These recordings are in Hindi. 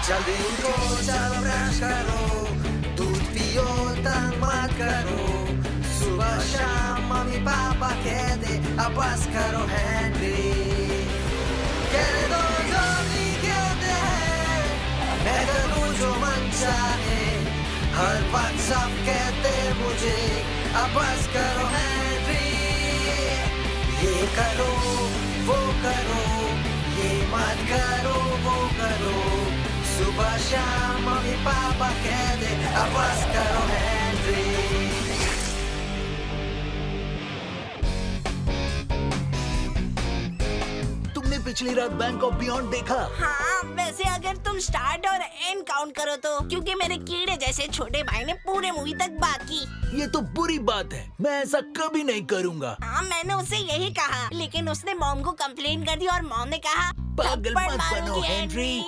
जल्दी उठो, चलो ब्रश करो, दूध पियो, तंग मत करो, सुबह शाम मम्मी पापा कहते अब बस करो हैंड्री, कहने दो जो भी कहते हैं, मैं करूँ जो मन चाहे, हर वक्त सब कहते मुझे अब बस करो हैंड्री, ये करो वो करो, ये मत करो वो करो, सुबह शाम मम्मी पापा कहते अब बस करो हैंड्री। तुमने पिछली रात बैंक ऑफ बियॉन्ड देखा? हाँ, वैसे अगर तुम स्टार्ट और एंड काउंट करो तो, क्योंकि मेरे कीड़े जैसे छोटे भाई ने पूरे मूवी तक बात की। ये तो बुरी बात है, मैं ऐसा कभी नहीं करूँगा। हाँ, मैंने उससे यही कहा, लेकिन उसने मॉम को कंप्लेन कर दी और मॉम ने कहा पागल थप्पड़ मत बनो मारूंगी हेनरी।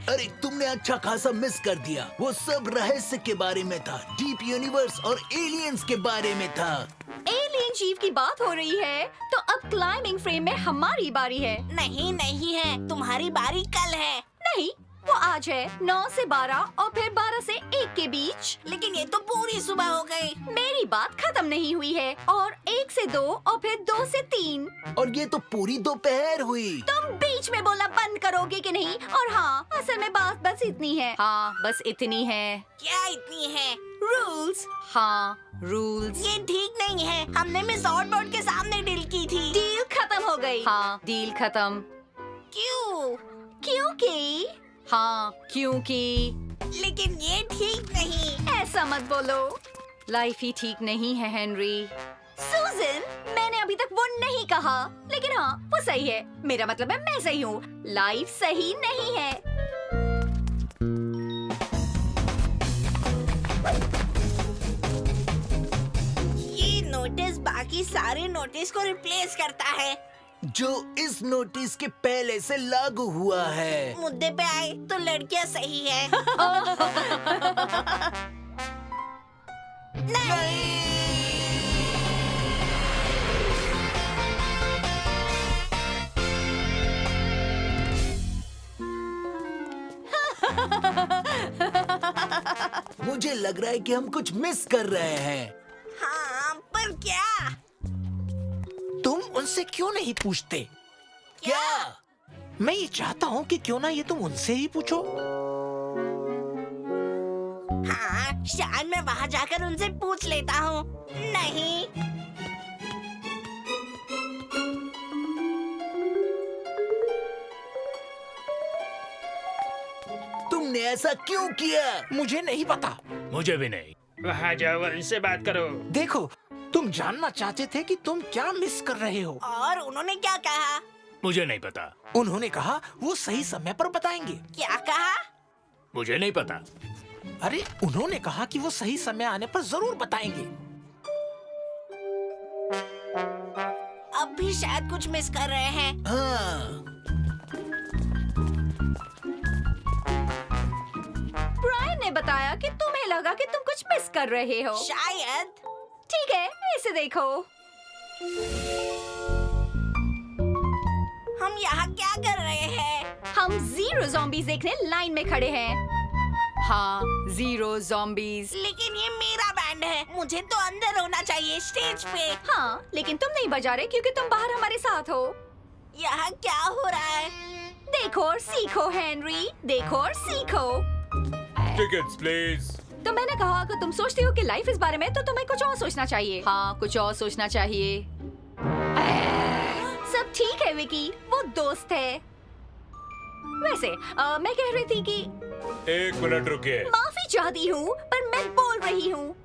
अरे तुमने अच्छा खासा मिस कर दिया। वो सब रहस्य के बारे में था, डीप यूनिवर्स और एलियंस के बारे में था। एलियन चीफ की बात हो रही है तो अब क्लाइंबिंग फ्रेम में हमारी बारी है। नहीं नहीं है, तुम्हारी बारी कल है। नहीं, वो आज है 9 से 12 और फिर 12 से 1 के बीच। लेकिन ये तो पूरी सुबह हो गई। मेरी बात खत्म नहीं हुई है। और 1 से 2 और फिर 2 से 3। और ये तो पूरी दोपहर हुई। तुम बीच में बोलना बंद करोगे कि नहीं? और हाँ, असल में बात बस इतनी है। हाँ, बस इतनी है। क्या इतनी है? रूल्स। हाँ, रूल्स। ये ठीक नहीं है। हमने मिस ऑटबोर्ड के सामने डील की थी। डील खत्म हो गई। हाँ, डील खत्म। क्यों? क्योंकि हाँ, क्योंकि लेकिन ये ठीक नहीं। ऐसा मत बोलो। लाइफ ही ठीक नहीं है हेनरी। सूजन, मैंने अभी तक वो नहीं कहा, लेकिन हाँ, वो सही है। मेरा मतलब है मैं सही हूँ। लाइफ सही नहीं है। ये नोटिस बाकी सारे नोटिस को रिप्लेस करता है, जो इस नोटिस के पहले से लागू हुआ है। मुद्दे पे आए तो लड़कियां सही है। नहीं। मुझे लग रहा है कि हम कुछ मिस कर रहे हैं। हाँ, पर क्या? तुम उनसे क्यों नहीं पूछते? क्या? मैं ये चाहता हूँ कि क्यों ना ये तुम उनसे ही पूछो। हाँ, शायद मैं वहाँ जाकर उनसे पूछ लेता हूँ। नहीं। तुमने ऐसा क्यों किया? मुझे नहीं पता। मुझे भी नहीं। वहाँ जाओ और इनसे बात करो। देखो, तुम जानना चाहते थे कि तुम क्या मिस कर रहे हो। और उन्होंने क्या कहा? मुझे नहीं पता। उन्होंने कहा वो सही समय पर बताएंगे। क्या कहा? मुझे नहीं पता। अरे, उन्होंने कहा कि वो सही समय आने पर जरूर बताएंगे। अब भी शायद कुछ मिस कर रहे हैं। हाँ। ब्रायन ने बताया कि तुम्हें लगा कि तुम कुछ मिस कर रहे हो। शायद। ठीक है, इसे देखो। हम यहाँ क्या कर रहे हैं? हम जीरो ज़ॉम्बीज़ देखने लाइन में खड़े हैं। हाँ, जीरो ज़ॉम्बीज़। लेकिन ये मेरा बैंड है, मुझे तो अंदर होना चाहिए, स्टेज पे। हाँ, लेकिन तुम नहीं बजा रहे क्योंकि तुम बाहर हमारे साथ हो। यहाँ क्या हो रहा है? देखो और सीखो हेनरी, देखो और सीखो। Tickets please. तो मैंने कहा अगर तुम सोचती हो कि लाइफ इस बारे में, तो तुम्हें कुछ और सोचना चाहिए। हाँ, कुछ और सोचना चाहिए। सब ठीक है विकी, वो दोस्त है। वैसे मैं कह रही थी कि 1 मिनट रुकिए। माफी चाहती हूँ, पर मैं बोल रही हूँ।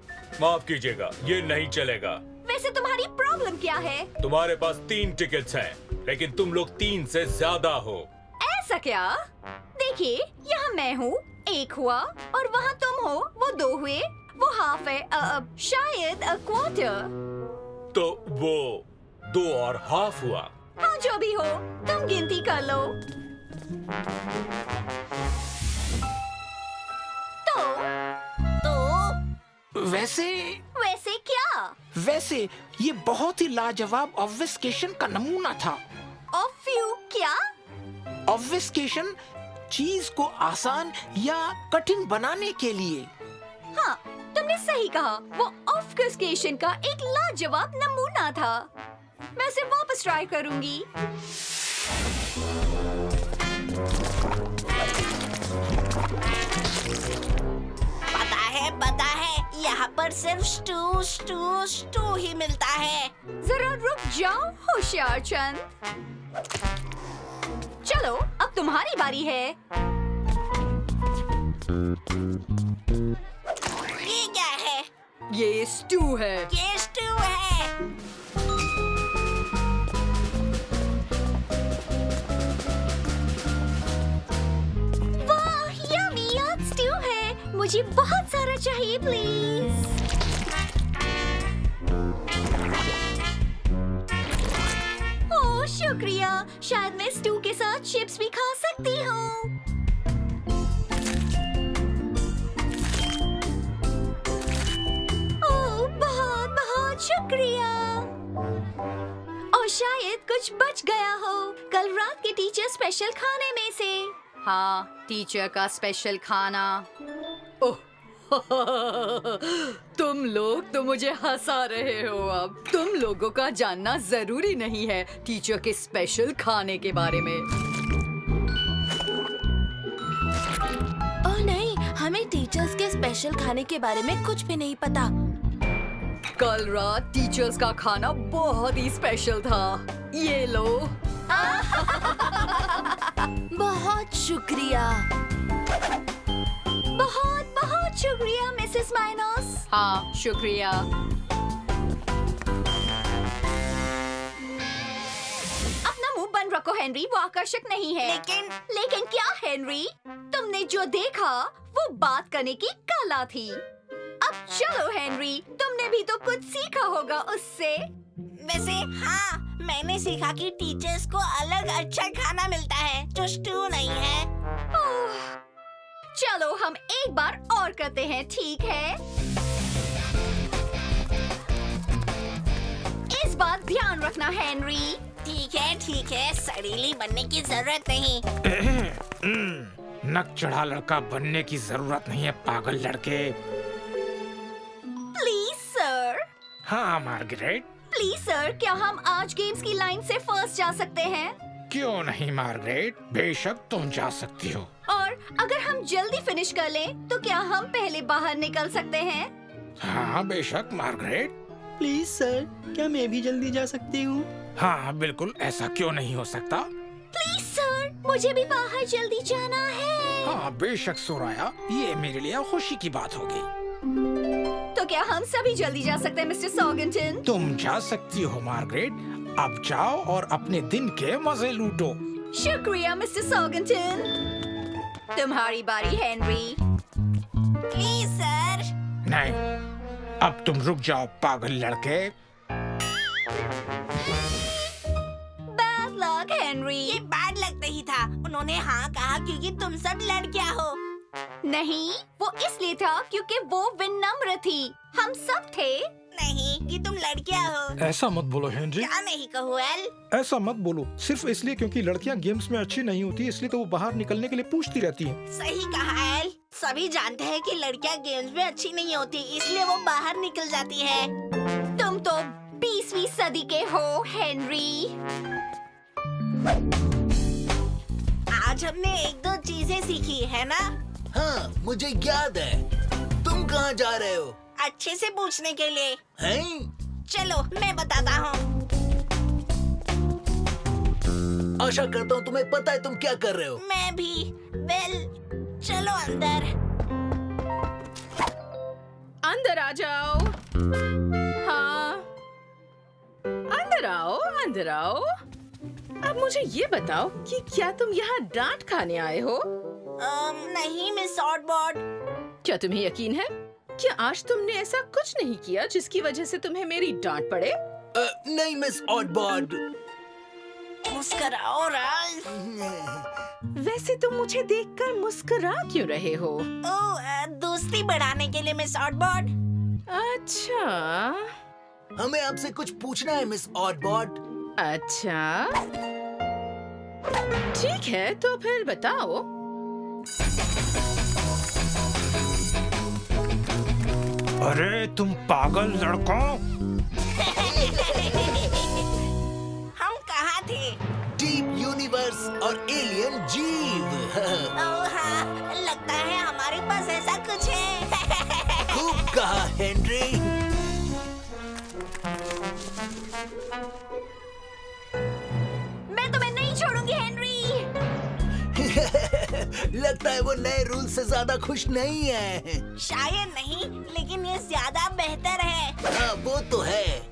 माफ कीजिएगा, ये नहीं चलेगा। वैसे तुम्हारी प्रॉब्लम क्या है? तुम्हारे पास 3 टिकट्स हैं, लेकिन तुम लोग 3 से ज्यादा हो। ऐसा क्या? देखिए, यहाँ मैं हूँ, 1 हुआ, और वहाँ तुम हो, वो 2 हुए, वो हाफ है, शायद क्वार्टर। तो वो 2 और हाफ हुआ। हाँ, जो भी हो, तुम गिनती कर लो। तो वैसे क्या? वैसे ये बहुत ही लाजवाब ऑब्विस्केशन का नमूना था। ऑफ यू क्या? ऑब्विस्केशन चीज को आसान या कठिन बनाने के लिए। हाँ, तुमने सही कहा। वो ऑब्फ्यूस्केशन का एक लाजवाब नमूना था। मैं उसे वापस ट्राई करूंगी। पता है, यहाँ पर सिर्फ स्टू ही मिलता है। जरा रुक जाओ होशियार चंद। चलो, अब तुम्हारी बारी है। ये क्या है? ये स्टू है। ये स्टू है। वाह, यम्मी, आज स्टू है। मुझे बहुत सारा चाहिए प्लीज। ओह शुक्रिया। शायद मैं स्टू के साथ चिप्स भी खा सकती हूँ। ओह बहुत बहुत शुक्रिया। और शायद कुछ बच गया हो कल रात के टीचर स्पेशल खाने में से। हाँ, टीचर का स्पेशल खाना। ओह तुम लोग तो मुझे हंसा रहे हो। अब तुम लोगों का जानना जरूरी नहीं है टीचर के स्पेशल खाने के बारे में। ओह नहीं, हमें टीचर्स के स्पेशल खाने के बारे में कुछ भी नहीं पता। कल रात टीचर्स का खाना बहुत ही स्पेशल था। ये लो। बहुत शुक्रिया। बहुत बहुत शुक्रिया मिसेस माइनस। हाँ, शुक्रिया। अपना मुंह बंद रखो हेनरी, वो आकर्षक नहीं है। लेकिन क्या हेनरी? तुमने जो देखा वो बात करने की कला थी। अब चलो हेनरी, तुमने भी तो कुछ सीखा होगा उससे। वैसे हाँ, मैंने सीखा कि टीचर्स को अलग अच्छा खाना मिलता है जो स्टू नहीं है। ओह, चलो हम एक बार और करते हैं, ठीक है? इस बार ध्यान रखना हेनरी। ठीक है, सड़ीली बनने की जरूरत नहीं। नक चढ़ा लड़का बनने की जरूरत नहीं है, पागल लड़के। Please sir. हाँ मार्गरेट। प्लीज सर, क्या हम आज गेम्स की लाइन से फर्स्ट जा सकते हैं? क्यों नहीं मार्गरेट, बेशक तुम जा सकती हो। और अगर हम जल्दी फिनिश कर लें तो क्या हम पहले बाहर निकल सकते हैं? हाँ बेशक मार्गरेट। प्लीज सर, क्या मैं भी जल्दी जा सकती हूँ? हाँ बिल्कुल, ऐसा क्यों नहीं हो सकता। प्लीज सर, मुझे भी बाहर जल्दी जाना है। हाँ बेशक सोराया, ये मेरे लिए खुशी की बात होगी। तो क्या हम सभी जल्दी जा सकते हैं मिस्टर सॉगिंटन? तुम जा सकती हो मार्गरेट, अब जाओ और अपने दिन के मजे लूटो। शुक्रिया मिस्टर सॉगिंटन। तुम्हारी बारी हेनरी। Please sir. नहीं, अब तुम रुक जाओ पागल लड़के। Bad luck Henry. ये बैड लक नहीं था, उन्होंने हाँ कहा क्योंकि तुम सब लड़कियां हो। नहीं, वो इसलिए था क्योंकि वो विनम्र थी। हम सब थे। नहीं, कि तुम लड़कियां हो। ऐसा मत बोलो हेनरी। क्या नहीं कहूँ एल? ऐसा मत बोलो, सिर्फ इसलिए क्योंकि लड़कियां गेम्स में अच्छी नहीं होती इसलिए तो वो बाहर निकलने के लिए पूछती रहती हैं। सही कहा एल। सभी जानते हैं कि लड़कियां गेम्स में अच्छी नहीं होती, इसलिए वो बाहर निकल जाती है। तुम तो 20वीं सदी के हो हेनरी। आज हमने एक दो चीजें सीखी है ना? हाँ, मुझे याद है। तुम कहाँ जा रहे हो? अच्छे से पूछने के लिए। हैं? चलो मैं बताता हूँ। आशा करता हूँ तुम्हें पता है तुम क्या कर रहे हो। मैं भी। वेल, चलो अंदर। अंदर आ जाओ। हाँ, अंदर आओ, अंदर आओ। अब मुझे ये बताओ कि क्या तुम यहाँ डांट खाने आए हो? नहीं मिस ऑटबॉट। क्या तुम्हें यकीन है कि आज तुमने ऐसा कुछ नहीं किया जिसकी वजह से तुम्हें मेरी डांट पड़े? नहीं मिस ऑटबॉट। मुस्कुराओ राल्फ। वैसे तुम मुझे देखकर मुस्कुरा क्यों रहे हो? दोस्ती बढ़ाने के लिए मिस ऑटबॉट। अच्छा हमें आपसे कुछ पूछना है मिस ऑटबॉट। अच्छा, ठीक है तो फिर बताओ। अरे तुम पागल लड़कों, हम कहाँ थे? डीप यूनिवर्स और एलियन जीव। ओह हाँ, लगता है हमारे पास ऐसा कुछ है। खूब कहा हेनरी। मैं तुम्हें नहीं छोड़ूंगी हेनरी। लगता है वो नए रूल से ज्यादा खुश नहीं है। शायद नहीं, लेकिन ये ज्यादा बेहतर है। हाँ, वो तो है।